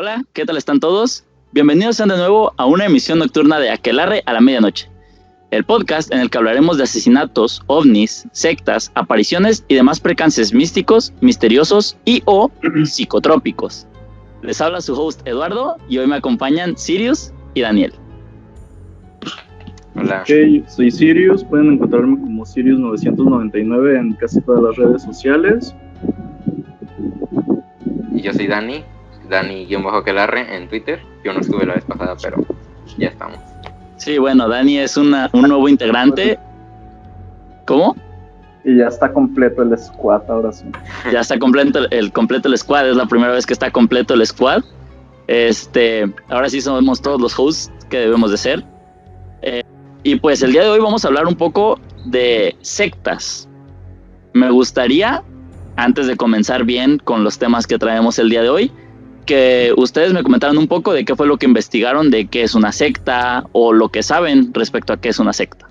Hola, ¿qué tal están todos? Bienvenidos sean de nuevo a una emisión nocturna de Aquelarre a la medianoche, el podcast en el que hablaremos de asesinatos, ovnis, sectas, apariciones y demás percances místicos, misteriosos y o psicotrópicos. Les habla su host Eduardo y hoy me acompañan Sirius y Daniel. Hola. Ok, soy Sirius, pueden encontrarme como Sirius999 en casi todas las redes sociales. Y yo soy Dani, Dani-Aquelarre en Twitter. Yo no estuve la vez pasada, pero ya estamos. Sí, bueno, Dani es un nuevo integrante. ¿Cómo? Y ya está completo el squad, ahora sí. Ya está completo el squad, es la primera vez que está completo el squad. Ahora sí somos todos los hosts que debemos de ser. Y pues el día de hoy vamos a hablar un poco de sectas. Me gustaría, antes de comenzar bien con los temas que traemos el día de hoy, que ustedes me comentaran un poco de qué fue lo que investigaron, de qué es una secta o lo que saben respecto a qué es una secta.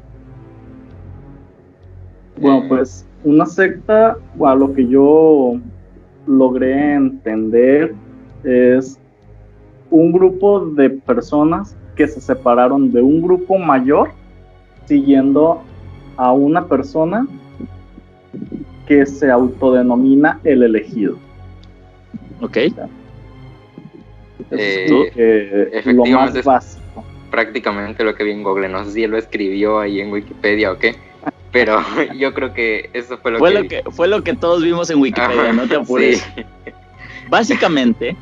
Bueno, pues una secta, a lo que yo logré entender, es un grupo de personas que se separaron de un grupo mayor siguiendo a una persona que se autodenomina el elegido. Ok. Lo más básico. Prácticamente lo que vi en Google, no sé si él lo escribió ahí en Wikipedia o qué, pero yo creo que eso fue lo que todos vimos en Wikipedia. Ajá, no te apures. Sí. Básicamente.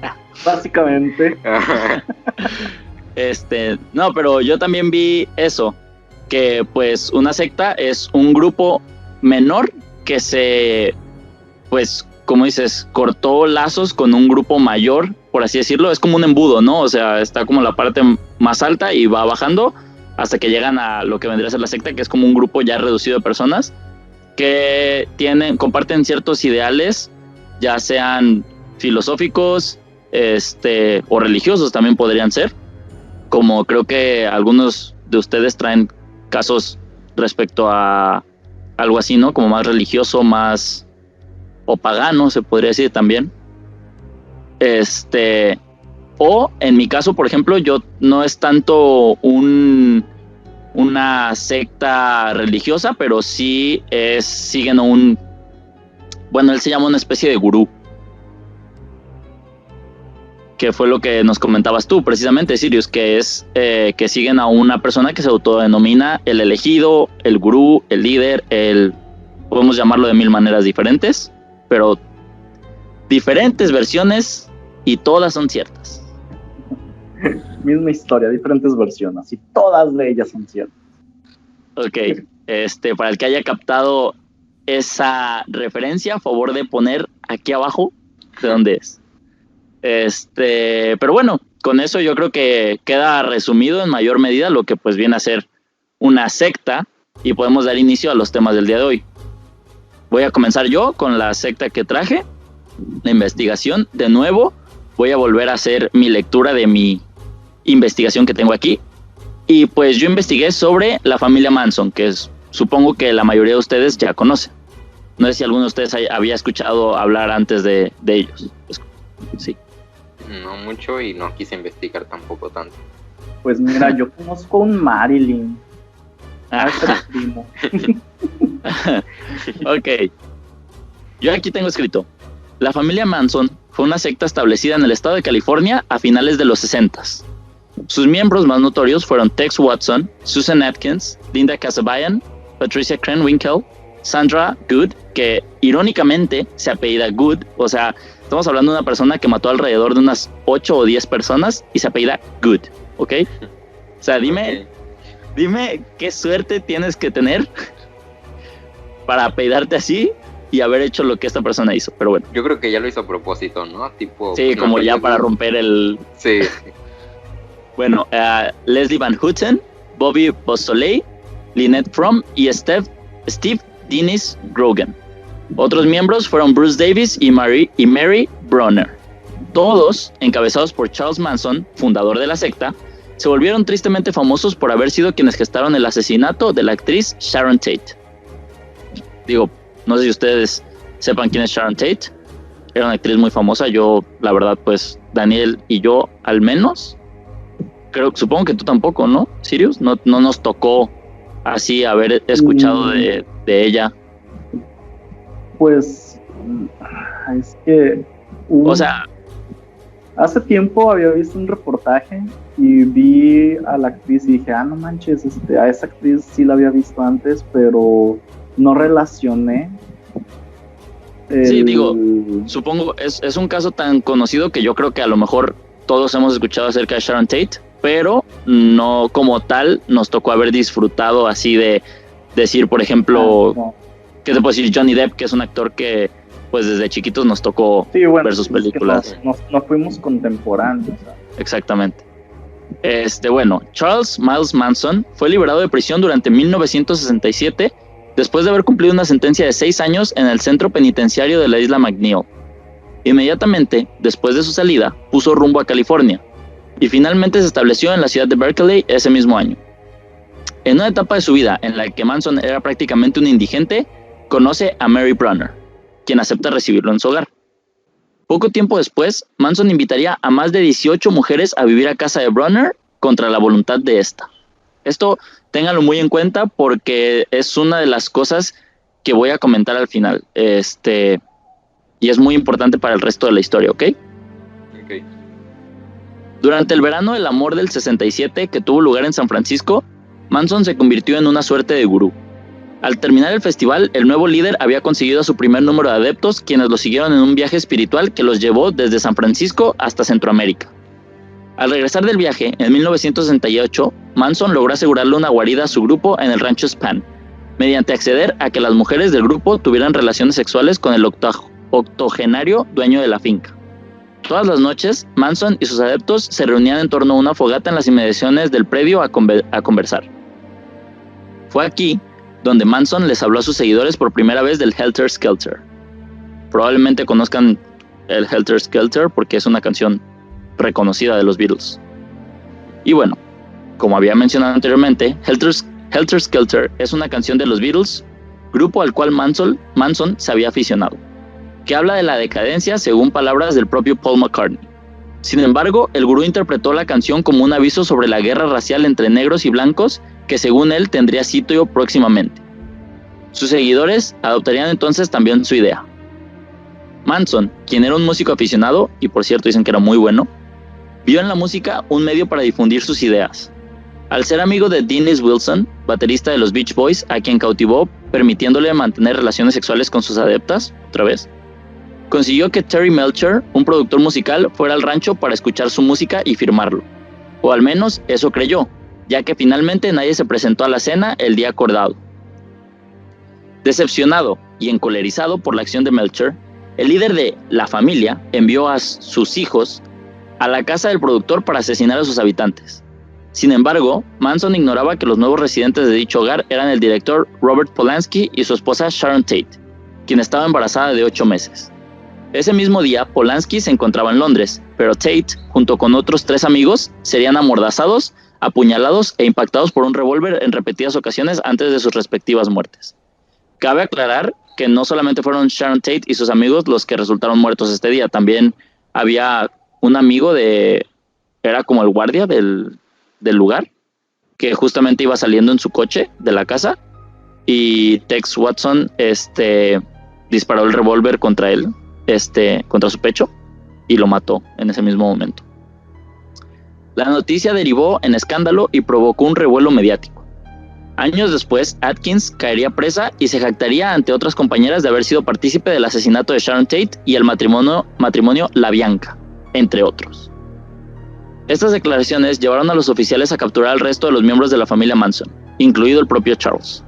No, pero yo también vi eso, que pues una secta es un grupo menor que se, pues, como dices, cortó lazos con un grupo mayor, por así decirlo. Es como un embudo, ¿no? O sea, está como la parte más alta y va bajando hasta que llegan a lo que vendría a ser la secta, que es como un grupo ya reducido de personas que comparten ciertos ideales, ya sean filosóficos, o religiosos también podrían ser, como creo que algunos de ustedes traen casos respecto a algo así, ¿no? Como más religioso, más o pagano, se podría decir también. O en mi caso, por ejemplo, yo no es tanto una secta religiosa, pero sí siguen él se llama una especie de gurú, que fue lo que nos comentabas tú precisamente, Sirius, que es que siguen a una persona que se autodenomina el elegido, el gurú, el líder, podemos llamarlo de mil maneras diferentes, pero diferentes versiones y todas son ciertas. Misma historia, diferentes versiones y todas de ellas son ciertas. Ok, para el que haya captado esa referencia, a favor de poner aquí abajo de dónde es. Pero bueno, con eso yo creo que queda resumido en mayor medida lo que pues viene a ser una secta y podemos dar inicio a los temas del día de hoy. Voy a comenzar yo con la secta que traje, la investigación. De nuevo, voy a volver a hacer mi lectura de mi investigación que tengo aquí. Y pues yo investigué sobre la familia Manson, que supongo que la mayoría de ustedes ya conocen. No sé si alguno de ustedes había escuchado hablar antes de ellos. Pues, sí. No mucho y no quise investigar tampoco tanto. Pues mira, yo conozco un Marilyn. Primo. Ok. Yo aquí tengo escrito: la familia Manson fue una secta establecida en el estado de California a finales de los 60s. Sus miembros más notorios fueron Tex Watson, Susan Atkins, Linda Kasabian, Patricia Krenwinkel, Sandra Good, que irónicamente se apellida Good. O sea, estamos hablando de una persona que mató alrededor de unas 8 o 10 personas y se apellida Good, ¿ok? O sea, dime qué suerte tienes que tener para apellidarte así y haber hecho lo que esta persona hizo, pero bueno. Yo creo que ya lo hizo a propósito, ¿no? Tipo, sí, como ya para romper el... Sí. Bueno, Leslie Van Houten, Bobby Beausoleil, Lynette Fromm y Steve Dennis Grogan. Otros miembros fueron Bruce Davis y Mary Bronner. Todos, encabezados por Charles Manson, fundador de la secta, se volvieron tristemente famosos por haber sido quienes gestaron el asesinato de la actriz Sharon Tate. Digo, no sé si ustedes sepan quién es Sharon Tate. era una actriz muy famosa. Yo, la verdad, pues Daniel y yo, al menos, supongo que tú tampoco, ¿no, Sirius? No nos tocó así haber escuchado de ella. Pues es que o sea, hace tiempo había visto un reportaje y vi a la actriz y dije, no manches, a esa actriz sí la había visto antes, pero no relacioné. Sí, digo, supongo, es un caso tan conocido que yo creo que a lo mejor todos hemos escuchado acerca de Sharon Tate, pero no como tal nos tocó haber disfrutado así de decir, por ejemplo, no. ¿Qué te puedo decir? Johnny Depp, que es un actor que pues desde chiquitos nos tocó ver sus películas. No fuimos contemporáneos. Exactamente. Bueno, Charles Miles Manson fue liberado de prisión durante 1967 después de haber cumplido una sentencia de 6 años en el centro penitenciario de la isla McNeil. Inmediatamente, después de su salida, puso rumbo a California y finalmente se estableció en la ciudad de Berkeley ese mismo año. En una etapa de su vida en la que Manson era prácticamente un indigente, conoce a Mary Brunner, quien acepta recibirlo en su hogar. Poco tiempo después, Manson invitaría a más de 18 mujeres a vivir a casa de Brunner contra la voluntad de esta. Esto ténganlo muy en cuenta porque es una de las cosas que voy a comentar al final. Y es muy importante para el resto de la historia, ¿ok? Ok. Durante el verano del amor del 67, que tuvo lugar en San Francisco, Manson se convirtió en una suerte de gurú. Al terminar el festival, el nuevo líder había conseguido a su primer número de adeptos, quienes lo siguieron en un viaje espiritual que los llevó desde San Francisco hasta Centroamérica. Al regresar del viaje, en 1968, Manson logró asegurarle una guarida a su grupo en el rancho Span, mediante acceder a que las mujeres del grupo tuvieran relaciones sexuales con el octogenario dueño de la finca. Todas las noches, Manson y sus adeptos se reunían en torno a una fogata en las inmediaciones del predio a conversar. Fue aquí donde Manson les habló a sus seguidores por primera vez del Helter Skelter. Probablemente conozcan el Helter Skelter porque es una canción reconocida de los Beatles. Y bueno, como había mencionado anteriormente, Helter Skelter es una canción de los Beatles, grupo al cual Manson se había aficionado, que habla de la decadencia según palabras del propio Paul McCartney. Sin embargo, el gurú interpretó la canción como un aviso sobre la guerra racial entre negros y blancos que según él tendría sitio próximamente. Sus seguidores adoptarían entonces también su idea. Manson, quien era un músico aficionado, y por cierto dicen que era muy bueno, vio en la música un medio para difundir sus ideas. Al ser amigo de Dennis Wilson, baterista de los Beach Boys, a quien cautivó permitiéndole mantener relaciones sexuales con sus adeptas, otra vez, consiguió que Terry Melcher, un productor musical, fuera al rancho para escuchar su música y firmarlo. O al menos eso creyó, ya que finalmente nadie se presentó a la cena el día acordado. Decepcionado y encolerizado por la acción de Melcher, el líder de la familia envió a sus hijos a la casa del productor para asesinar a sus habitantes. Sin embargo, Manson ignoraba que los nuevos residentes de dicho hogar eran el director Robert Polanski y su esposa Sharon Tate, quien estaba embarazada de 8 meses. Ese mismo día, Polanski se encontraba en Londres, pero Tate, junto con otros 3 amigos, serían amordazados, apuñalados e impactados por un revólver en repetidas ocasiones antes de sus respectivas muertes. Cabe aclarar que no solamente fueron Sharon Tate y sus amigos los que resultaron muertos este día, también había un amigo era como el guardia del lugar, que justamente iba saliendo en su coche de la casa y Tex Watson disparó el revólver contra él, contra su pecho y lo mató en ese mismo momento. La noticia derivó en escándalo y provocó un revuelo mediático. Años después, Atkins caería presa y se jactaría ante otras compañeras de haber sido partícipe del asesinato de Sharon Tate y el matrimonio La Bianca, entre otros. Estas declaraciones llevaron a los oficiales a capturar al resto de los miembros de la familia Manson, incluido el propio Charles.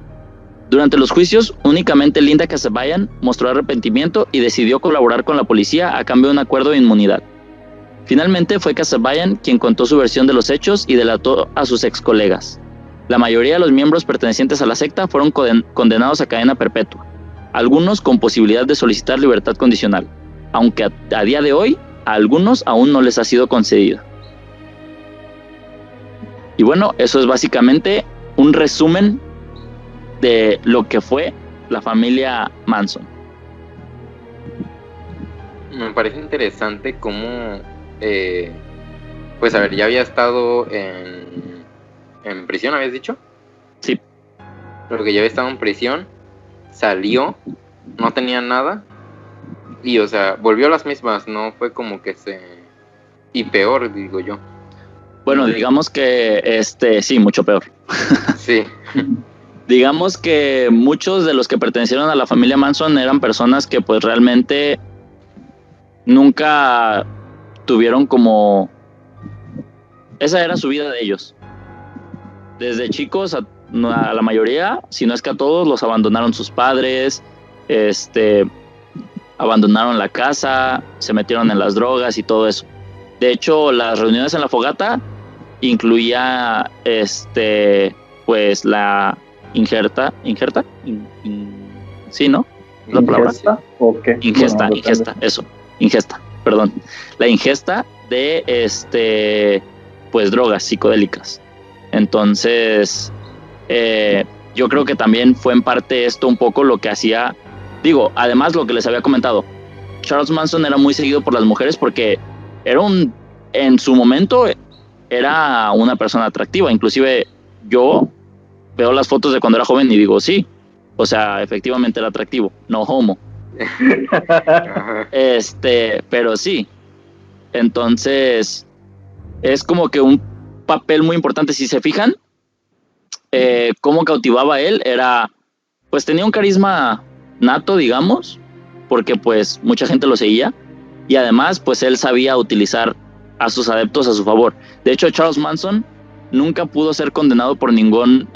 Durante los juicios, únicamente Linda Kasabian mostró arrepentimiento y decidió colaborar con la policía a cambio de un acuerdo de inmunidad. Finalmente fue Kasabian quien contó su versión de los hechos y delató a sus ex colegas. La mayoría de los miembros pertenecientes a la secta fueron condenados a cadena perpetua, algunos con posibilidad de solicitar libertad condicional, aunque a día de hoy a algunos aún no les ha sido concedida. Y bueno, eso es básicamente un resumen de lo que fue la familia Manson. me parece interesante cómo, pues a ver, ya había estado en prisión, ¿habías dicho? Sí. Porque ya había estado en prisión, salió, no tenía nada, y o sea, volvió a las mismas, no fue como que y peor, digo yo. Bueno, digamos que sí, mucho peor. Sí. Digamos que muchos de los que pertenecieron a la familia Manson eran personas que pues realmente nunca tuvieron como... Esa era su vida de ellos. Desde chicos a la mayoría, si no es que a todos, los abandonaron sus padres, abandonaron la casa, se metieron en las drogas y todo eso. De hecho, las reuniones en la fogata incluía pues la ingerta, sí, ¿no? ¿La palabra? ¿Ingesta o qué? Ingesta, Bueno, ingesta, eso, ingesta, perdón. La ingesta de pues drogas psicodélicas. Entonces, yo creo que también fue en parte esto un poco lo que hacía, digo, además lo que les había comentado, Charles Manson era muy seguido por las mujeres porque en su momento era una persona atractiva. Inclusive yo veo las fotos de cuando era joven y digo, sí, o sea, efectivamente era atractivo, no homo. Pero sí. Entonces, es como que un papel muy importante. Si se fijan, cómo cautivaba a él, pues tenía un carisma nato, digamos, porque pues mucha gente lo seguía, y además pues él sabía utilizar a sus adeptos a su favor. De hecho, Charles Manson nunca pudo ser condenado por ningún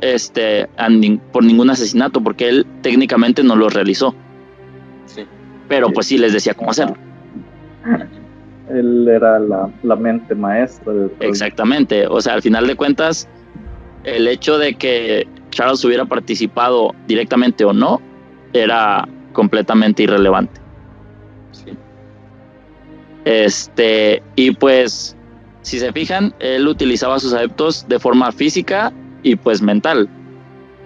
asesinato, porque él técnicamente no lo realizó. Sí. Pero pues sí les decía cómo hacerlo. Él era la mente maestra de todo. Exactamente. O sea, al final de cuentas, el hecho de que Charles hubiera participado directamente o no era completamente irrelevante. Sí. Y pues, si se fijan, él utilizaba a sus adeptos de forma física y pues mental.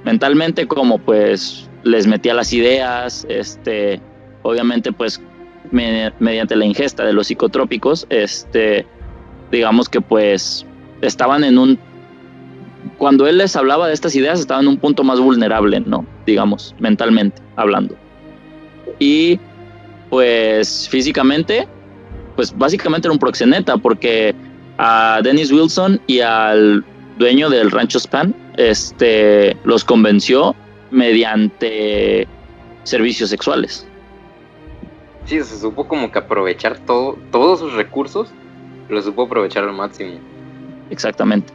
Mentalmente, como pues les metía las ideas, obviamente pues mediante la ingesta de los psicotrópicos, digamos que pues estaban cuando él les hablaba de estas ideas, estaban en un punto más vulnerable, ¿no? Digamos, mentalmente hablando. Y pues físicamente, pues básicamente era un proxeneta, porque a Dennis Wilson y al dueño del rancho Span, los convenció mediante servicios sexuales. Sí, se supo como que aprovechar todos sus recursos, lo supo aprovechar al máximo. Exactamente.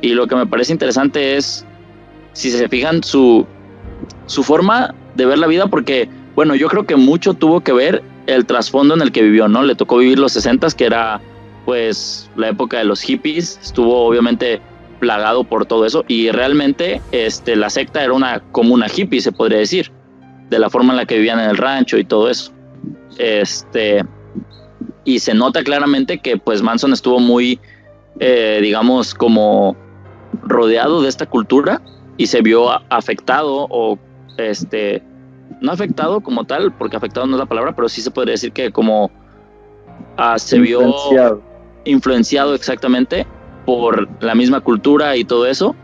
Y lo que me parece interesante es, si se fijan, su forma de ver la vida, porque, bueno, yo creo que mucho tuvo que ver el trasfondo en el que vivió, ¿no? Le tocó vivir los 60s, que era, pues, la época de los hippies, estuvo obviamente plagado por todo eso, y realmente, la secta era una comuna hippie, se podría decir, de la forma en la que vivían en el rancho y todo eso. Y se nota claramente que, pues, Manson estuvo muy, digamos, como rodeado de esta cultura y se vio afectado o, no afectado como tal, porque afectado no es la palabra, pero sí se podría decir que como se vio influenciado exactamente por la misma cultura y todo eso.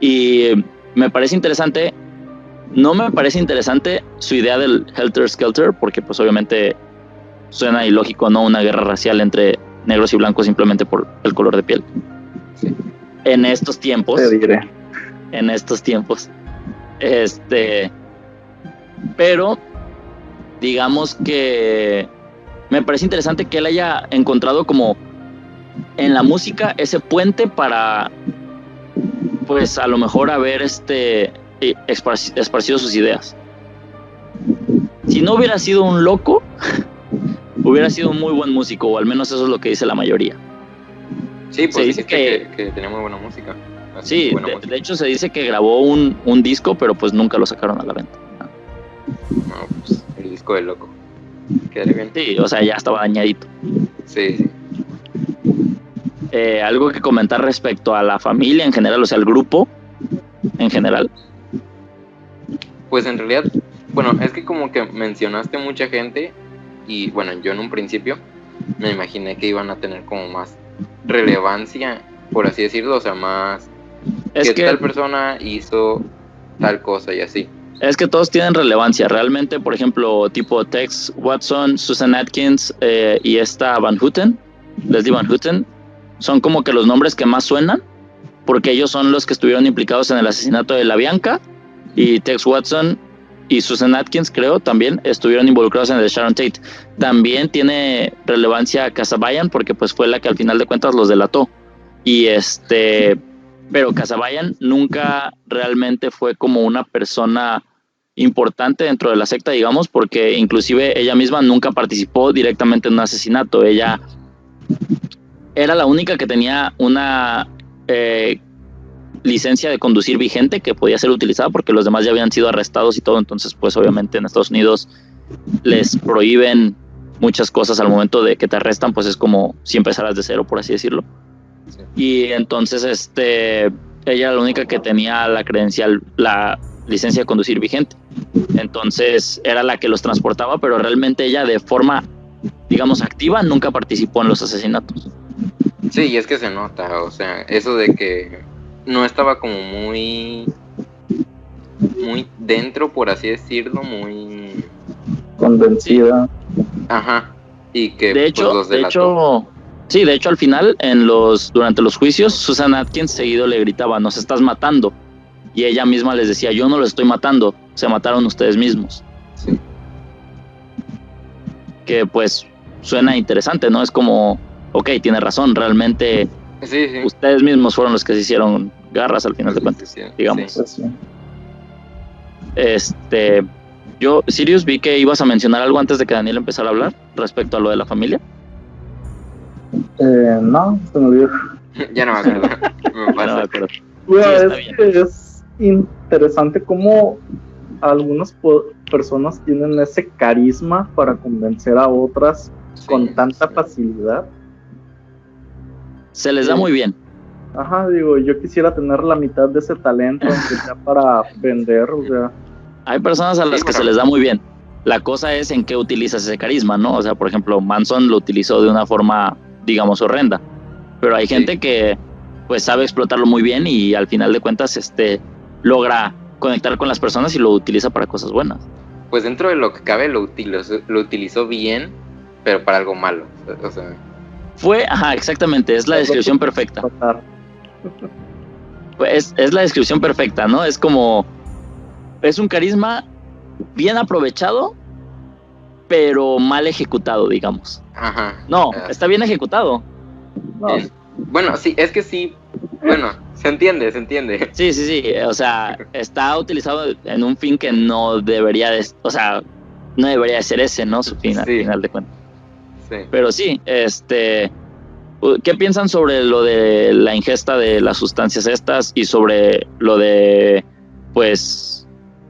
Y me parece interesante, no me parece interesante su idea del Helter Skelter, porque pues obviamente suena ilógico, ¿no? Una guerra racial entre negros y blancos simplemente por el color de piel. Sí. En estos tiempos. Te diré. En estos tiempos. Pero digamos que me parece interesante que él haya encontrado como en la música ese puente para, pues, a lo mejor haber esparcido sus ideas. Si no hubiera sido un loco, hubiera sido un muy buen músico, o al menos eso es lo que dice la mayoría. Sí, pues se dice que tenía muy buena música. Sí, de hecho se dice que grabó un disco, pero pues nunca lo sacaron a la venta. No, pues el disco del loco. Quedaría bien. Sí, o sea, ya estaba dañadito. Sí. Algo que comentar respecto a la familia en general, o sea, el grupo en general. Pues en realidad Bueno, es que como que mencionaste mucha gente y bueno, yo en un principio me imaginé que iban a tener como más relevancia, por así decirlo, o sea, más que tal persona hizo tal cosa y así. Es que todos tienen relevancia, realmente, por ejemplo, tipo Tex Watson, Susan Atkins y esta Van Houten, Leslie Van Houten, son como que los nombres que más suenan, porque ellos son los que estuvieron implicados en el asesinato de la Bianca, y Tex Watson y Susan Atkins, creo, también estuvieron involucrados en el de Sharon Tate. También tiene relevancia Kasabian, porque pues fue la que al final de cuentas los delató. Y pero Kasabian nunca realmente fue como una persona importante dentro de la secta, digamos, porque inclusive ella misma nunca participó directamente en un asesinato. Ella era la única que tenía una licencia de conducir vigente que podía ser utilizada, porque los demás ya habían sido arrestados y todo. Entonces pues obviamente en Estados Unidos les prohíben muchas cosas al momento de que te arrestan, pues es como si empezaras de cero, por así decirlo. Sí. Y entonces ella era la única que tenía la credencial, la licencia de conducir vigente. Entonces era la que los transportaba, pero realmente ella de forma, digamos, activa nunca participó en los asesinatos. Sí, y es que se nota, o sea, eso de que no estaba como muy dentro, por así decirlo, muy convencida. Ajá. Y que de hecho, pues, los delató. De hecho al final durante los juicios Susan Atkins seguido le gritaba: "Nos estás matando", y ella misma les decía: "Yo no los estoy matando, se mataron ustedes mismos". Sí. Que pues suena interesante, ¿no? Es como, ok, tiene razón, realmente sí. Ustedes mismos fueron los que se hicieron garras al final de cuentas, digamos. Sí. Yo, Sirius, vi que ibas a mencionar algo antes de que Daniel empezara a hablar respecto a lo de la familia. No, se me olvidó. Ya no me acuerdo. No me acuerdo. Bueno, es interesante cómo algunas personas tienen ese carisma para convencer a otras con tanta facilidad. Se les da muy bien. Ajá, digo, yo quisiera tener la mitad de ese talento, aunque sea para vender, o sea. Hay personas a las que se les da muy bien. La cosa es en qué utilizas ese carisma, ¿no? O sea, por ejemplo, Manson lo utilizó de una forma, digamos, horrenda. Pero hay gente que, pues, sabe explotarlo muy bien y al final de cuentas, logra conectar con las personas y lo utiliza para cosas buenas. Pues dentro de lo que cabe lo utilizó bien, pero para algo malo. O sea. Exactamente, es la descripción perfecta. Pues es la descripción perfecta, ¿no? Es como, es un carisma bien aprovechado, pero mal ejecutado, digamos. Ajá. No, está bien ejecutado. No. Bueno, sí, es que sí. Bueno, se entiende. Sí, o sea, está utilizado en un fin que no debería de, o sea, no debería de ser ese, ¿no? Su fin, al final de cuentas. Sí. Pero sí, ¿qué piensan sobre lo de la ingesta de las sustancias estas y sobre lo de, pues,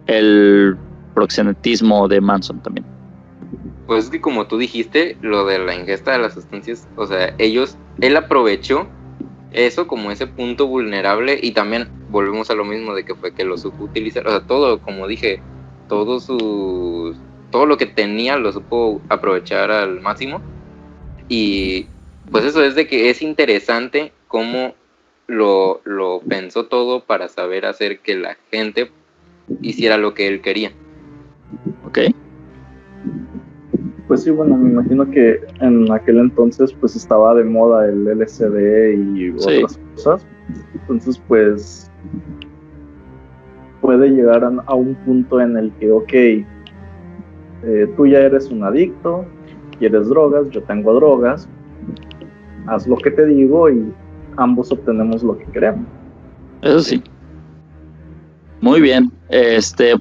el proxenetismo de Manson también? Pues es que como tú dijiste, lo de la ingesta de las sustancias, o sea, él aprovechó eso como ese punto vulnerable y también volvemos a lo mismo de que fue que lo supo utilizar, o sea, todo, como dije, todo lo que tenía lo supo aprovechar al máximo. Y pues eso es de que es interesante cómo lo pensó todo para saber hacer que la gente hiciera lo que él quería. Ok. Pues sí, bueno, me imagino que en aquel entonces pues estaba de moda el LSD y otras cosas. Entonces pues puede llegar a un punto en el que, ok, tú ya eres un adicto, quieres drogas, yo tengo drogas, haz lo que te digo y ambos obtenemos lo que queremos. Eso sí. Muy bien,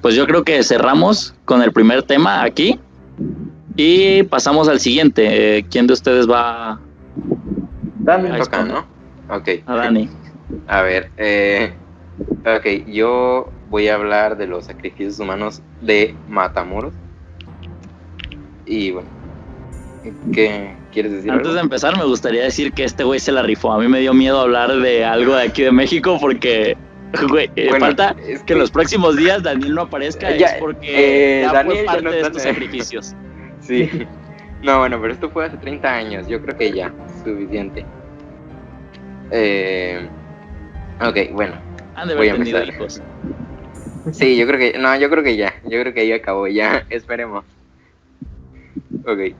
pues yo creo que cerramos con el primer tema aquí y pasamos al siguiente. ¿Quién de ustedes va? Dani. Toca, ¿no? Ok. A Dani. A ver, ok, yo voy a hablar de los sacrificios humanos de Matamoros. Y bueno, ¿qué quieres decir? Antes de empezar me gustaría decir que este güey se la rifó. A mí me dio miedo hablar de algo de aquí de México porque Güey, Bueno, falta es que en los próximos días Daniel no aparezca, Ya, es porque ya Daniel fue ya parte no de está- estos sacrificios. Sí. No, bueno, pero esto fue hace 30 años. Yo creo que ya, suficiente. Ok, bueno. Han de Voy haber a tenido empezar. hijos. Sí, yo creo que ya. Yo creo que ahí acabó, ya. Esperemos. Ok.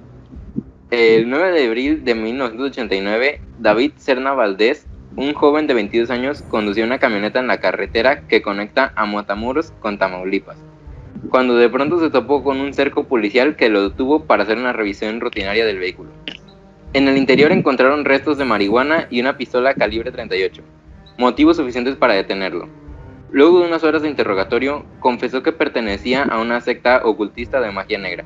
El 9 de abril de 1989, David Serna Valdés, un joven de 22 años, conducía una camioneta en la carretera que conecta a Matamoros con Tamaulipas, cuando de pronto se topó con un cerco policial que lo detuvo para hacer una revisión rutinaria del vehículo. En el interior encontraron restos de marihuana y una pistola calibre 38, motivos suficientes para detenerlo. Luego de unas horas de interrogatorio, confesó que pertenecía a una secta ocultista de magia negra,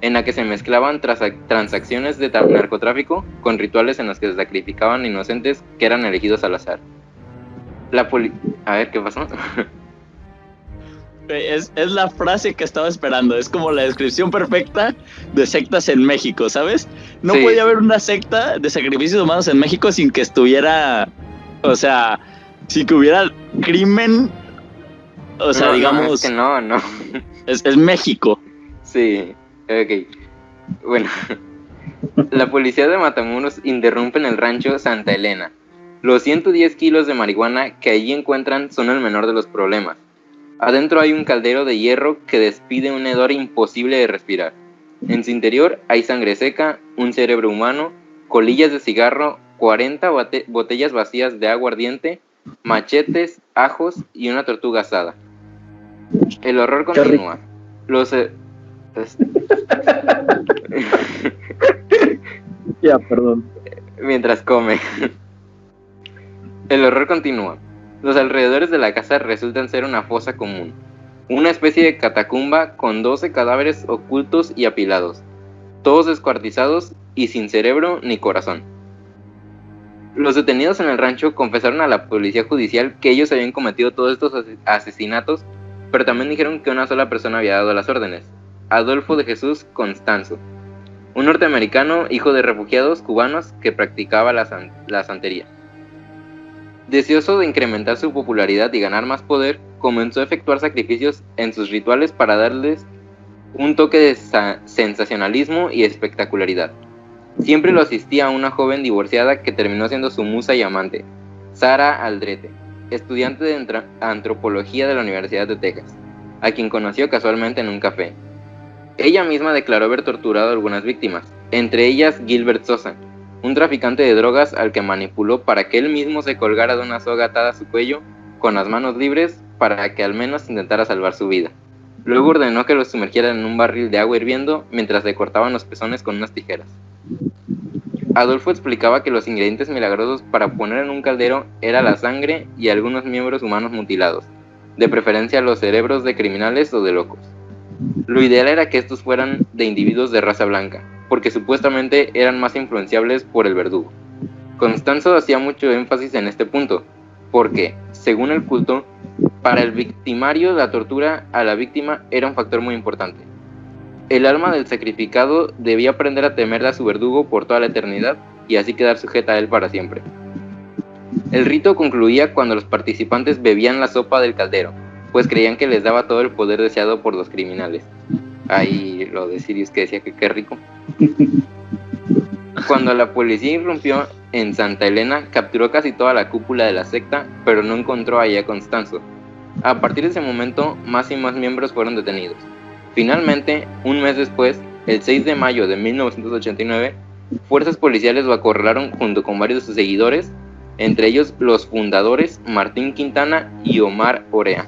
en la que se mezclaban transacciones de narcotráfico con rituales en los que se sacrificaban inocentes que eran elegidos al azar. A ver, ¿qué pasó? Es la frase que estaba esperando. Es como la descripción perfecta de sectas en México, ¿sabes? No Sí, podía sí. haber una secta de sacrificios humanos en México sin que estuviera, o sea, sin que hubiera crimen, o sea, No, digamos, es que no. es México. Sí, ok. Bueno, la policía de Matamoros interrumpe en el rancho Santa Elena. Los 110 kilos de marihuana que allí encuentran son el menor de los problemas. Adentro hay un caldero de hierro que despide un hedor imposible de respirar. En su interior hay sangre seca, un cerebro humano, colillas de cigarro, 40 botellas vacías de aguardiente, machetes, ajos y una tortuga asada. El horror Qué rico. continúa. Los... Ya, perdón. mientras come. El horror continúa. Los alrededores de la casa resultan ser una fosa común, una especie de catacumba con 12 cadáveres ocultos y apilados, todos descuartizados y sin cerebro ni corazón. Los detenidos en el rancho confesaron a la policía judicial que ellos habían cometido todos estos asesinatos, pero también dijeron que una sola persona había dado las órdenes: Adolfo de Jesús Constanzo, un norteamericano hijo de refugiados cubanos que practicaba la santería. Deseoso de incrementar su popularidad y ganar más poder, comenzó a efectuar sacrificios en sus rituales para darles un toque de sensacionalismo y espectacularidad. Siempre lo asistía a una joven divorciada que terminó siendo su musa y amante, Sara Aldrete, estudiante de antropología de la Universidad de Texas, a quien conoció casualmente en un café. Ella misma declaró haber torturado a algunas víctimas, entre ellas Gilbert Sosa, un traficante de drogas al que manipuló para que él mismo se colgara de una soga atada a su cuello con las manos libres para que al menos intentara salvar su vida. Luego ordenó que lo sumergieran en un barril de agua hirviendo mientras le cortaban los pezones con unas tijeras. Adolfo explicaba que los ingredientes milagrosos para poner en un caldero era la sangre y algunos miembros humanos mutilados, de preferencia los cerebros de criminales o de locos. Lo ideal era que estos fueran de individuos de raza blanca, porque supuestamente eran más influenciables por el verdugo. Constanzo hacía mucho énfasis en este punto, porque, según el culto, para el victimario la tortura a la víctima era un factor muy importante. El alma del sacrificado debía aprender a temer a su verdugo por toda la eternidad y así quedar sujeta a él para siempre. El rito concluía cuando los participantes bebían la sopa del caldero, pues creían que les daba todo el poder deseado por los criminales. Ahí lo de Sirius que decía que qué rico. Cuando la policía irrumpió en Santa Elena, capturó casi toda la cúpula de la secta, pero no encontró allá a Constanzo. A partir de ese momento, más y más miembros fueron detenidos. Finalmente, un mes después, el 6 de mayo de 1989, fuerzas policiales lo acorralaron junto con varios de sus seguidores, entre ellos los fundadores Martín Quintana y Omar Orea,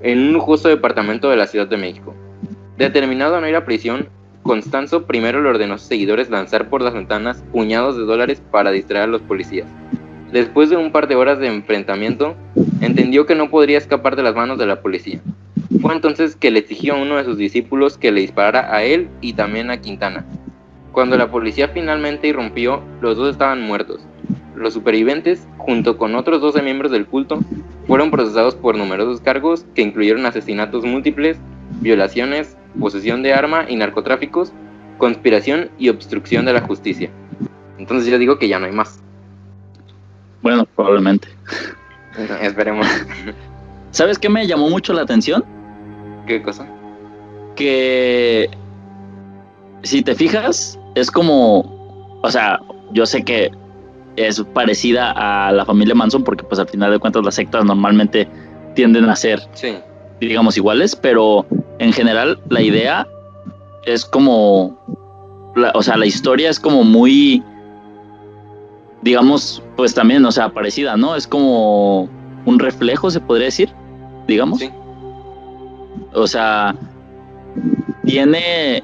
en un lujoso departamento de la Ciudad de México. Determinado a no ir a prisión, Constanzo primero le ordenó a sus seguidores lanzar por las ventanas puñados de dólares para distraer a los policías. Después de un par de horas de enfrentamiento, entendió que no podría escapar de las manos de la policía. Fue entonces que le exigió a uno de sus discípulos que le disparara a él y también a Quintana. Cuando la policía finalmente irrumpió, los dos estaban muertos. Los supervivientes, junto con otros 12 miembros del culto, fueron procesados por numerosos cargos que incluyeron asesinatos múltiples, violaciones, posesión de arma y narcotráficos, conspiración y obstrucción de la justicia. Entonces yo digo que ya no hay más. Bueno, probablemente. Esperemos. ¿Sabes qué me llamó mucho la atención? ¿Qué cosa? Que si te fijas, es como, o sea, yo sé que es parecida a la familia Manson porque pues al final de cuentas las sectas normalmente tienden a ser, Sí, digamos, iguales, pero en general la idea es como, o sea, la historia es como muy, digamos, pues también, o sea, parecida, ¿no? Es como un reflejo, se podría decir, digamos. sí, O sea, tiene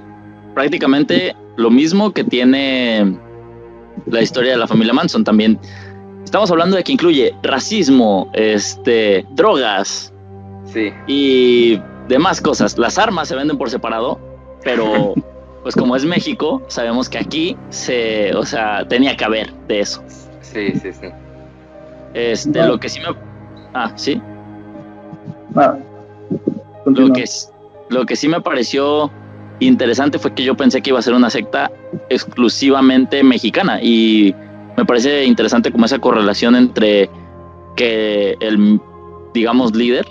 prácticamente lo mismo que tiene la historia de la familia Manson. También estamos hablando de que incluye racismo, drogas sí. y demás cosas. Las armas se venden por separado, pero pues como es México, sabemos que aquí o sea, tenía que haber de eso. Sí, sí, sí. No. Lo que sí me... Ah, sí. Ah, Lo continúa. que sí me pareció interesante fue que yo pensé que iba a ser una secta exclusivamente mexicana y me parece interesante como esa correlación entre que el, digamos, líder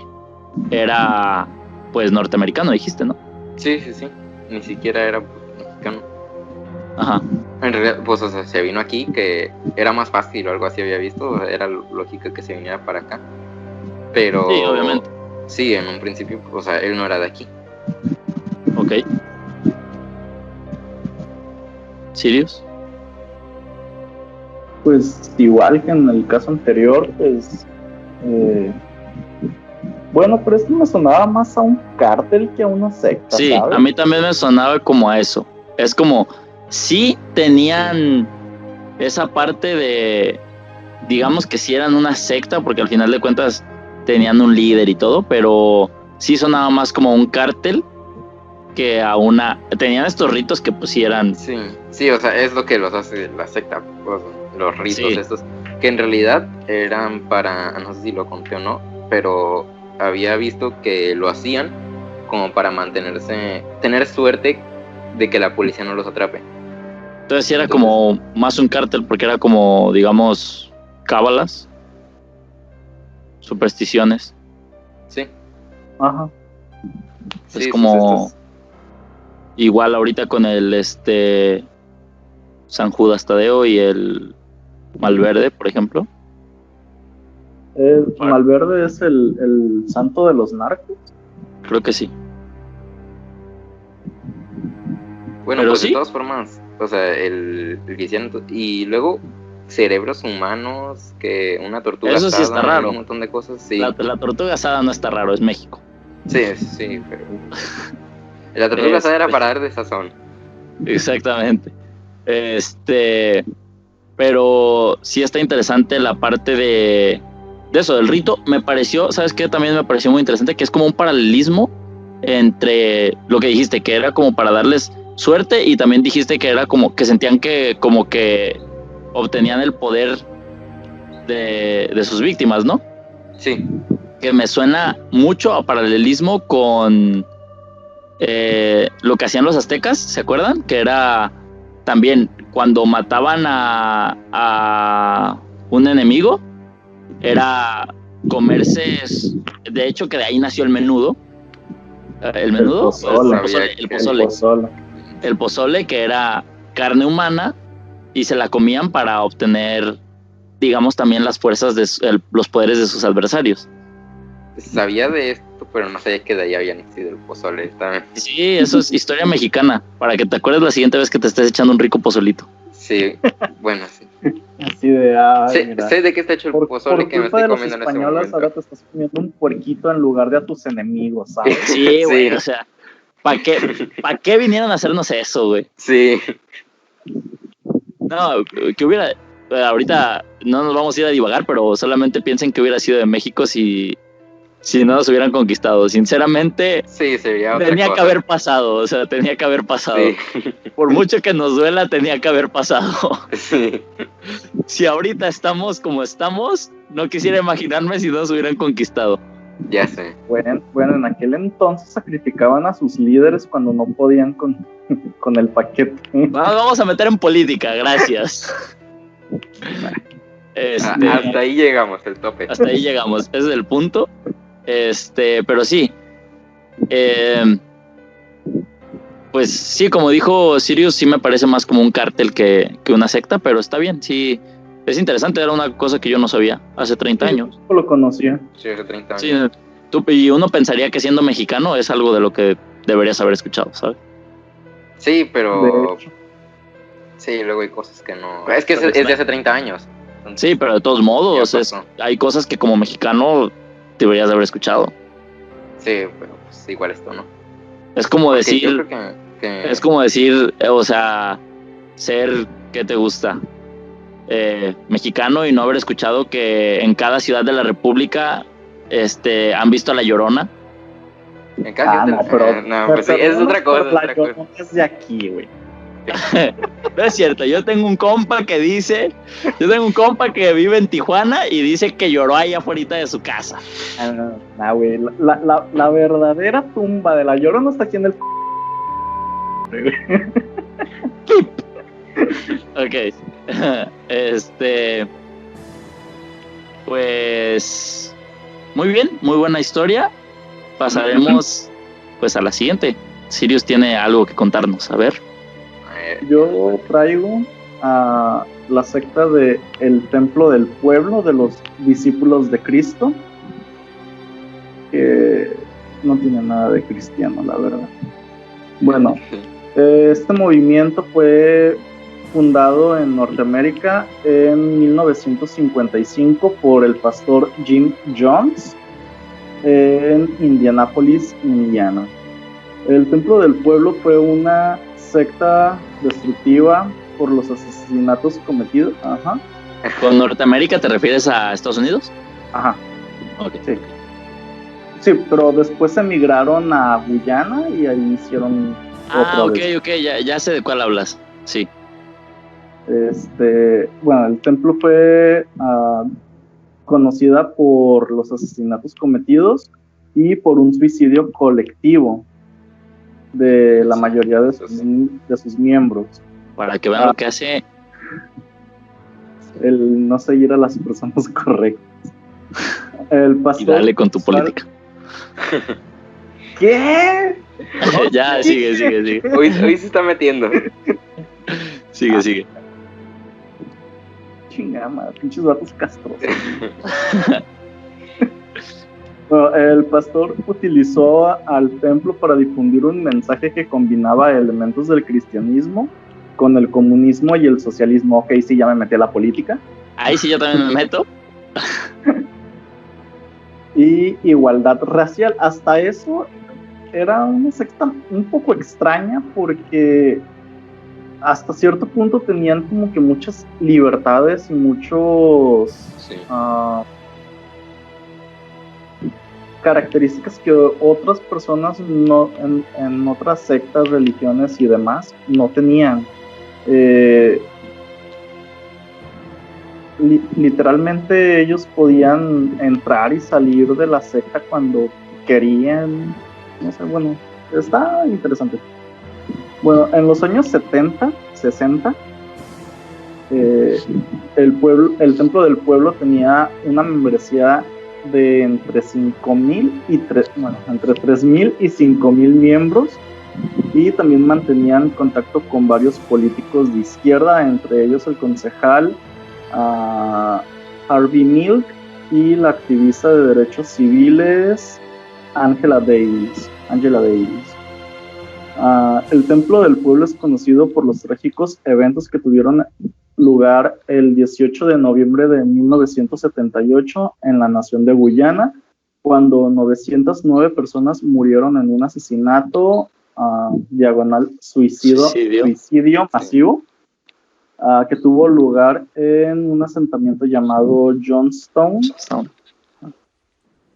era pues norteamericano, dijiste, ¿no? Sí, sí, sí. Ni siquiera era mexicano. Ajá. En realidad, pues, o sea, se vino aquí, que era más fácil o algo así había visto. O sea, era lógica que se viniera para acá. Pero... Sí, obviamente. Sí, en un principio, o sea, él no era de aquí. Ok. ¿Sirius? Pues igual que en el caso anterior, pues bueno, pero esto me sonaba más a un cártel que a una secta, Sí, ¿sabes? a mí también me sonaba como a eso. Es como, sí tenían esa parte de, digamos que sí eran una secta, porque al final de cuentas tenían un líder y todo, pero sí sonaba más como un cártel que a una... Tenían estos ritos que pues sí eran... Sí, sí, o sea, es lo que los hace la secta, pues, los ritos Sí. estos, que en realidad eran para, no sé si lo conté o no, pero había visto que lo hacían como para mantenerse, tener suerte de que la policía no los atrape. Entonces sí era como más un cártel, porque era como, digamos, cábalas, supersticiones. Sí, Ajá. sí, Es sí, como... estos- Igual ahorita con el San Judas Tadeo y el Malverde, por ejemplo. Malverde es el santo de los narcos. Creo que sí. Bueno, Pero pues sí. de todas formas, o sea, el que hicieron, y luego cerebros humanos, que una tortuga Eso sí está asada, raro. un montón de cosas, sí. La tortuga asada no está raro, es México. Sí, sí, pero... La tortuga asada era para dar de sazón. Exactamente. Pero sí está interesante la parte de eso, del rito. Me pareció, ¿sabes qué? También me pareció muy interesante que es como un paralelismo entre lo que dijiste, que era como para darles suerte, y también dijiste que era como que sentían que como que obtenían el poder de sus víctimas, ¿no? Sí, Que me suena mucho a paralelismo con lo que hacían los aztecas, ¿se acuerdan? Que era también cuando mataban a un enemigo, era comerse, de hecho que de ahí nació el menudo. ¿El menudo? El pozole, que era carne humana y se la comían para obtener, digamos, también las fuerzas los poderes de sus adversarios. sabía de esto, pero no sabía que de ahí había nacido el pozole también. Sí, eso es historia mexicana, para que te acuerdes la siguiente vez que te estés echando un rico pozolito. Sí, bueno, sí. Así de, Sé de qué está hecho el pozole que me estoy comiendo en este momento. Ahora te estás comiendo un puerquito en lugar de a tus enemigos, ¿sabes? Sí, güey, o sea, ¿para qué vinieron a hacernos eso, güey? Sí. No, que hubiera... Ahorita no nos vamos a ir a divagar, pero solamente piensen que hubiera sido de México si no nos hubieran conquistado. Sinceramente, Sí, sería otra tenía cosa. que haber pasado, o sea, tenía que haber pasado. Sí. Por mucho que nos duela, tenía que haber pasado. Sí. Si ahorita estamos como estamos, no quisiera imaginarme si no nos hubieran conquistado. Ya sé. Bueno, en aquel entonces sacrificaban a sus líderes cuando no podían con el paquete. Vamos a meter en política, gracias. Hasta ahí llegamos, el tope. Hasta ahí llegamos, ese es el punto. Pero sí. Pues sí, como dijo Sirius, sí me parece más como un cártel que una secta, pero está bien, sí. Es interesante, era una cosa que yo no sabía hace 30 años. Yo lo conocía. Sí, hace 30 años. Sí, y uno pensaría que siendo mexicano es algo de lo que deberías haber escuchado, ¿sabes? Sí, pero... De hecho. Sí, luego hay cosas que no... Es que es de hace 30 años. Entonces, Sí, pero de todos modos, hay cosas que como mexicano deberías de haber escuchado. Sí, pero pues igual esto, ¿no? Es como Porque decir... yo creo que... Es como decir, o sea, ser, ¿qué te gusta? Mexicano y no haber escuchado que en cada ciudad de la República han visto a La Llorona. En cada no, pero... no, pues sí, es otra cosa. La Llorona es de aquí, güey. No es cierto, yo tengo un compa que vive en Tijuana y dice que lloró ahí afuera de su casa. No, güey, la verdadera tumba de La Llorona está aquí en el... Ok. Pues muy bien, muy buena historia. Pasaremos pues a la siguiente. Sirius tiene algo que contarnos, a ver. Yo traigo a la secta de el Templo del Pueblo de los Discípulos de Cristo, que no tiene nada de cristiano, la verdad. Bueno, este movimiento fue fundado en Norteamérica en 1955 por el pastor Jim Jones en Indianápolis, Indiana. El Templo del Pueblo fue una secta destructiva por los asesinatos cometidos. Ajá. ¿Con Norteamérica te refieres a Estados Unidos? Ajá. Okay. Sí. Sí, pero después emigraron a Guyana y ahí hicieron otra vez. Ok, ya sé de cuál hablas. Sí. Bueno, el templo fue conocida por los asesinatos cometidos y por un suicidio colectivo de la mayoría de sus miembros. Para que vean lo que hace. El no seguir a las personas correctas. El pastor, y dale con tu política. ¿Qué? Ya, sigue. Hoy se está metiendo. Sigue. Chingada madre, pinches vatos castrosos. Bueno, el pastor utilizó al templo para difundir un mensaje que combinaba elementos del cristianismo con el comunismo y el socialismo. Ok, sí, ya me metí a la política. Ahí sí, yo también me meto. Y igualdad racial. Hasta eso era una secta un poco extraña porque hasta cierto punto tenían como que muchas libertades y muchos características que otras personas no, en otras sectas, religiones y demás no tenían. Literalmente ellos podían entrar y salir de la secta cuando querían. No sé, bueno, está interesante. Bueno, en los años 70, 60, el Templo del Pueblo tenía una membresía de entre 5,000 y entre 3,000 y 5,000 miembros, y también mantenían contacto con varios políticos de izquierda, entre ellos el concejal Harvey Milk y la activista de derechos civiles Angela Davis. El Templo del Pueblo es conocido por los trágicos eventos que tuvieron lugar el 18 de noviembre de 1978 en la nación de Guyana, cuando 909 personas murieron en un asesinato diagonal suicidio masivo que tuvo lugar en un asentamiento llamado Johnstown.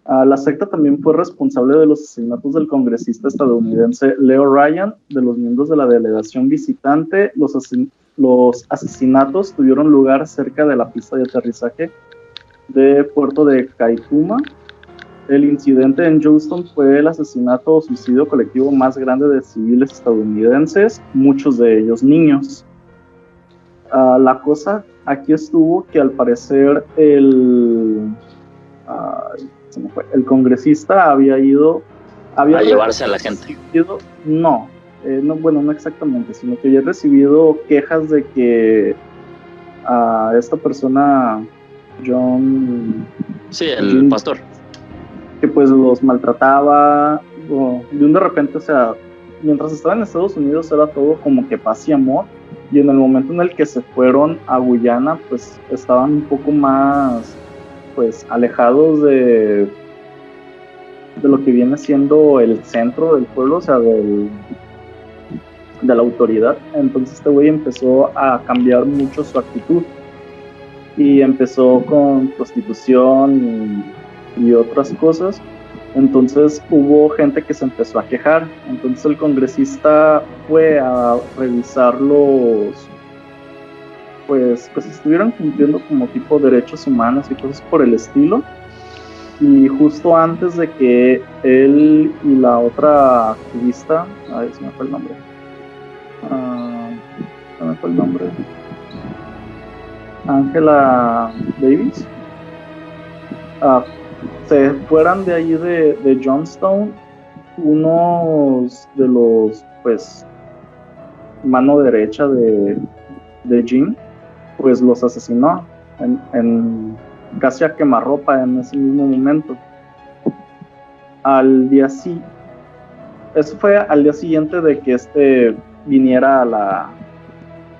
La secta también fue responsable de los asesinatos del congresista estadounidense Leo Ryan, de los miembros de la delegación visitante. Los asesinatos tuvieron lugar cerca de la pista de aterrizaje de Puerto de Kaituma. El incidente en Johnston fue el asesinato o suicidio colectivo más grande de civiles estadounidenses, muchos de ellos niños. La cosa aquí estuvo que al parecer se me fue. El congresista había a llevarse a la gente. No, no exactamente, sino que había recibido quejas de que a esta persona, John... Sí, el pastor. Que pues los maltrataba, de repente, o sea, mientras estaba en Estados Unidos era todo como que paz y amor, y en el momento en el que se fueron a Guyana, pues estaban un poco más, pues, alejados de lo que viene siendo el centro del pueblo, o sea, de la autoridad. Entonces este güey empezó a cambiar mucho su actitud y empezó con prostitución y otras cosas. Entonces hubo gente que se empezó a quejar. Entonces el congresista fue a revisar pues estuvieran cumpliendo como tipo derechos humanos y cosas por el estilo. Y justo antes de que él y la otra activista, se me fue el nombre, Angela Davis, se fueran de ahí de Johnstown, unos de los, pues, mano derecha de Jim, pues los asesinó en casi a quemarropa en ese mismo momento. Eso fue al día siguiente de que viniera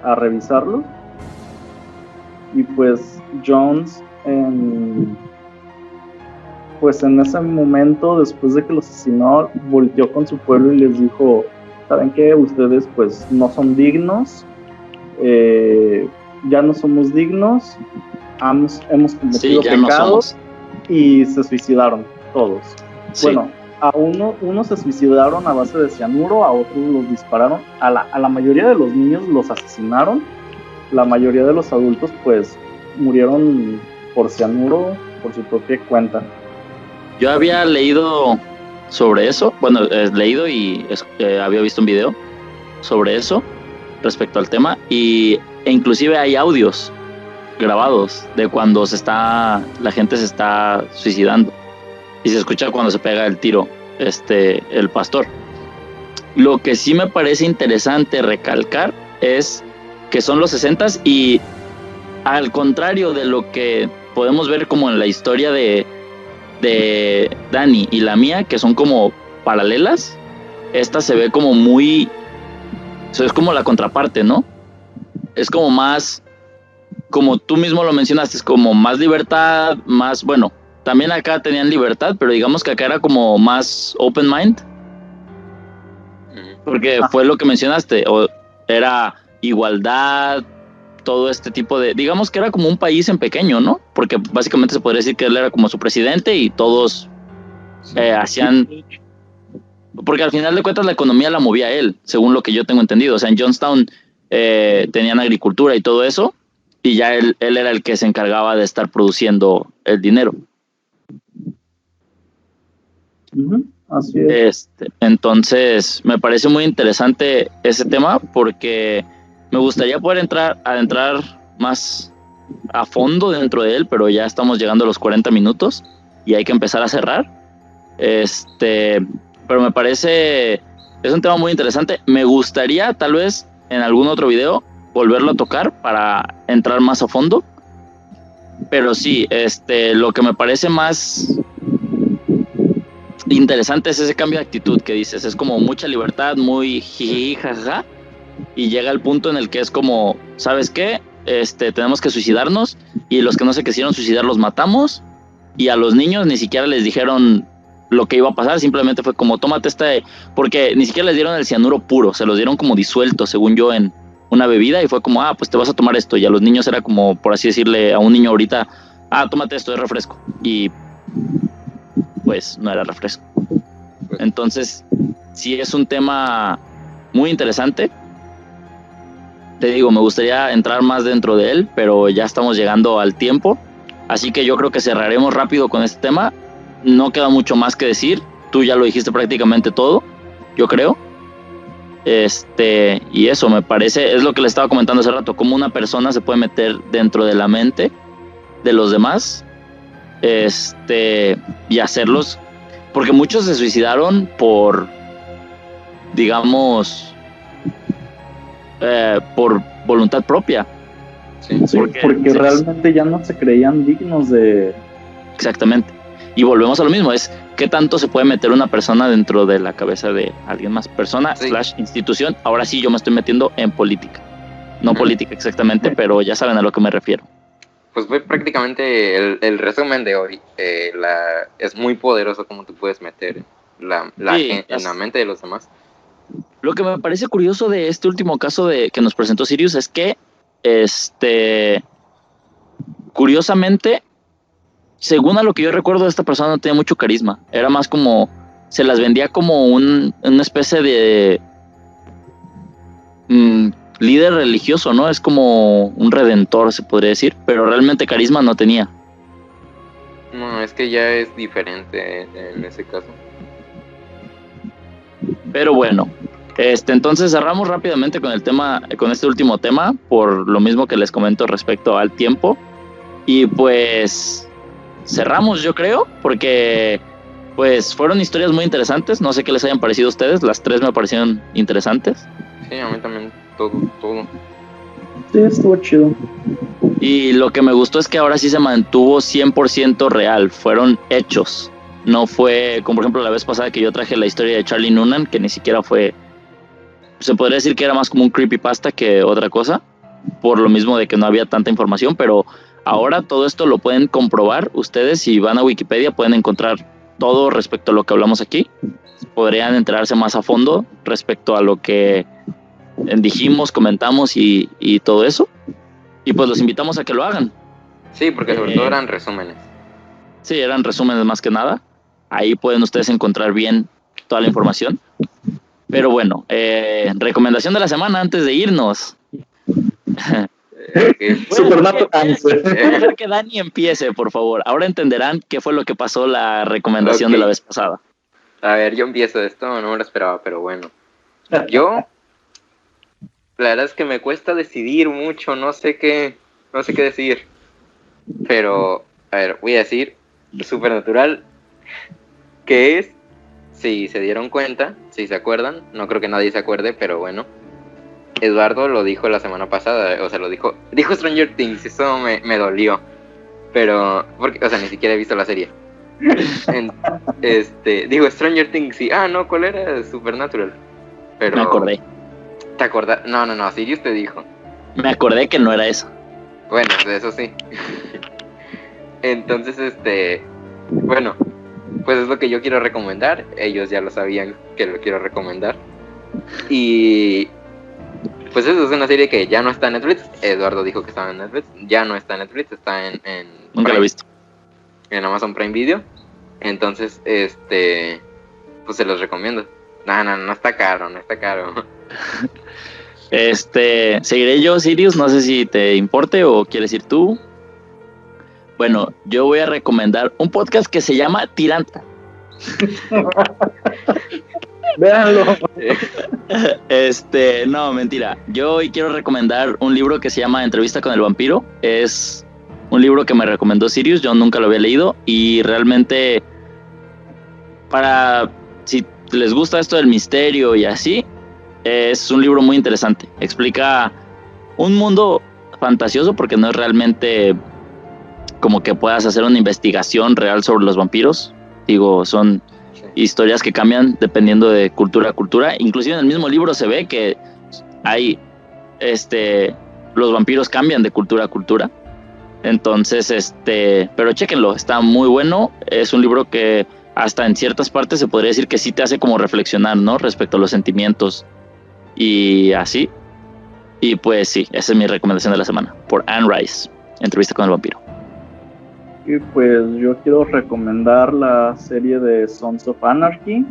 a revisarlo, y pues Jones pues en ese momento, después de que los asesinó, volteó con su pueblo y les dijo: ¿saben qué? Ustedes pues no son dignos, ya no somos dignos, hemos cometido pecados, y se suicidaron todos. Sí. Bueno, a unos se suicidaron a base de cianuro, a otros los dispararon, a la mayoría de los niños los asesinaron, la mayoría de los adultos pues murieron por cianuro por su propia cuenta. Yo había leído sobre eso, bueno, leído y había visto un video sobre eso respecto al tema, e inclusive hay audios grabados de cuando la gente se está suicidando y se escucha cuando se pega el tiro el pastor. Lo que sí me parece interesante recalcar es que son los 60s, y al contrario de lo que podemos ver como en la historia de Dani y la mía, que son como paralelas, esta se ve como muy, eso es como la contraparte, ¿no? Es como más, como tú mismo lo mencionaste, es como más libertad, más, bueno, también acá tenían libertad, pero digamos que acá era como más open mind, porque fue lo que mencionaste, era igualdad, todo este tipo de, digamos que era como un país en pequeño, ¿no? Porque básicamente se podría decir que él era como su presidente y todos hacían, porque al final de cuentas la economía la movía él, según lo que yo tengo entendido. O sea, en Johnstown tenían agricultura y todo eso, y ya él era el que se encargaba de estar produciendo el dinero. Así es. Entonces me parece muy interesante ese tema, porque me gustaría poder adentrar más a fondo dentro de él, pero ya estamos llegando a los 40 minutos y hay que empezar a cerrar. Pero me parece, es un tema muy interesante. Me gustaría tal vez en algún otro video volverlo a tocar para entrar más a fondo. Pero sí, lo que me parece más interesante es ese cambio de actitud que dices. Es como mucha libertad, muy jiji, jaja. Y llega el punto en el que es como, ¿sabes qué? Tenemos que suicidarnos, y los que no se quisieron suicidar los matamos, y a los niños ni siquiera les dijeron lo que iba a pasar, simplemente fue como, tómate porque ni siquiera les dieron el cianuro puro, se los dieron como disuelto, según yo, en una bebida, y fue como, pues te vas a tomar esto, y a los niños era como, por así decirle, a un niño ahorita, tómate esto, es refresco, y pues no era refresco. Entonces, sí es un tema muy interesante. Te digo, me gustaría entrar más dentro de él, pero ya estamos llegando al tiempo, así que yo creo que cerraremos rápido con este tema. No queda mucho más que decir, tú ya lo dijiste prácticamente todo, yo creo. Y eso me parece, es lo que le estaba comentando hace rato, cómo una persona se puede meter dentro de la mente de los demás y hacerlos, porque muchos se suicidaron por, digamos, por voluntad propia. Sí. Sí, porque realmente ya no se creían dignos de... Exactamente. Y volvemos a lo mismo, es qué tanto se puede meter una persona dentro de la cabeza de alguien más. Persona Sí. / institución. Ahora sí yo me estoy metiendo en política. No política exactamente, pero ya saben a lo que me refiero. Pues fue prácticamente el resumen de hoy. Es muy poderoso como tú puedes meter Sí, en la mente de los demás. Lo que me parece curioso de este último caso de que nos presentó Sirius es que, curiosamente, según a lo que yo recuerdo, esta persona no tenía mucho carisma. Era más como, se las vendía como una especie de líder religioso, ¿no? Es como un redentor, se podría decir, pero realmente carisma no tenía. No, es que ya es diferente en ese caso. Pero bueno, entonces cerramos rápidamente con el tema, con este último tema, por lo mismo que les comento respecto al tiempo. Y pues cerramos, yo creo, porque pues fueron historias muy interesantes. No sé qué les hayan parecido a ustedes, las tres me parecieron interesantes. Sí, a mí también todo. Sí, estuvo chido. Y lo que me gustó es que ahora sí se mantuvo 100% real, fueron hechos. No fue, como por ejemplo la vez pasada que yo traje la historia de Charlie Noonan, que ni siquiera fue, se podría decir que era más como un creepypasta que otra cosa, por lo mismo de que no había tanta información, pero ahora todo esto lo pueden comprobar ustedes. Si van a Wikipedia pueden encontrar todo respecto a lo que hablamos aquí. Podrían enterarse más a fondo respecto a lo que dijimos, comentamos y todo eso. Y pues los invitamos a que lo hagan. Sí, porque sobre todo eran resúmenes. Sí, eran resúmenes más que nada. Ahí pueden ustedes encontrar bien toda la información. Pero bueno, recomendación de la semana antes de irnos. Supernatural. Voy a dejar que Dani empiece, por favor. Ahora entenderán qué fue lo que pasó la recomendación de la vez pasada. A ver, yo empiezo esto, no me lo esperaba, pero bueno. Yo, la verdad es que me cuesta decidir mucho, no sé qué decir. Pero, a ver, voy a decir Supernatural, que es, si se dieron cuenta, si se acuerdan, no creo que nadie se acuerde, pero bueno. Eduardo lo dijo la semana pasada, o sea, dijo Stranger Things, eso me dolió. Pero, porque, o sea, ni siquiera he visto la serie. Digo Stranger Things y, no, ¿cuál era? Supernatural. Pero, me acordé. ¿Te acordás? No, Sirius te dijo. Me acordé que no era eso. Bueno, de eso sí. Entonces, bueno, pues es lo que yo quiero recomendar. Ellos ya lo sabían que lo quiero recomendar. Y pues eso es una serie que ya no está en Netflix. Eduardo dijo que estaba en Netflix. Ya no está en Netflix, está en Nunca lo he visto. En Amazon Prime Video. Entonces, pues se los recomiendo. No está caro, no está caro. Seguiré yo, Sirius, no sé si te importe o quieres ir tú. Bueno, yo voy a recomendar un podcast que se llama Tiranta. Véanlo. No, mentira. Yo hoy quiero recomendar un libro que se llama Entrevista con el vampiro. Es un libro que me recomendó Sirius, yo nunca lo había leído y realmente si les gusta esto del misterio y así, es un libro muy interesante. Explica un mundo fantasioso porque no es realmente como que puedas hacer una investigación real sobre los vampiros. Digo, son historias que cambian dependiendo de cultura a cultura. Inclusive en el mismo libro se ve que hay los vampiros cambian de cultura a cultura. Entonces, pero chéquenlo, está muy bueno. Es un libro que hasta en ciertas partes se podría decir que sí te hace como reflexionar, ¿no? Respecto a los sentimientos y así. Y pues sí, esa es mi recomendación de la semana, por Anne Rice, Entrevista con el vampiro. Y pues yo quiero recomendar la serie de Sons of Anarchy.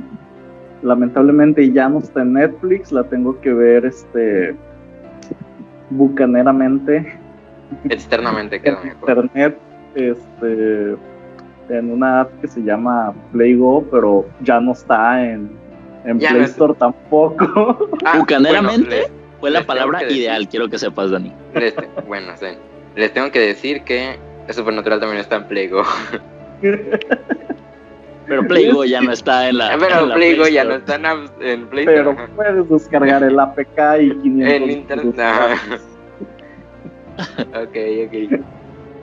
Lamentablemente ya no está en Netflix, la tengo que ver bucaneramente. Externamente queda mejor. Internet, en una app que se llama Playgo, pero ya no está en Play Store tampoco. Bucaneramente fue la palabra ideal, quiero que sepas, Dani. Bueno, sí. Les tengo que decir que Supernatural también está en Playgo. Pero Playgo ya no está en la. Pero en la Playgo Play ya no Store. está en Play Store. Pero puedes descargar el APK y 500 En internet. gratis. Ok.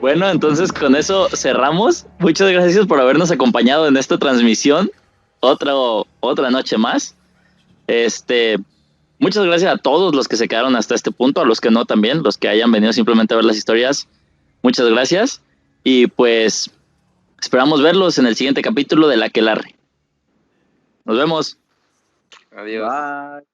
Bueno, entonces con eso cerramos. Muchas gracias por habernos acompañado en esta transmisión. Otra noche más. Muchas gracias a todos los que se quedaron hasta este punto, a los que no también, los que hayan venido simplemente a ver las historias. Muchas gracias. Y pues esperamos verlos en el siguiente capítulo de La Aquelarre. Nos vemos. Adiós. Bye.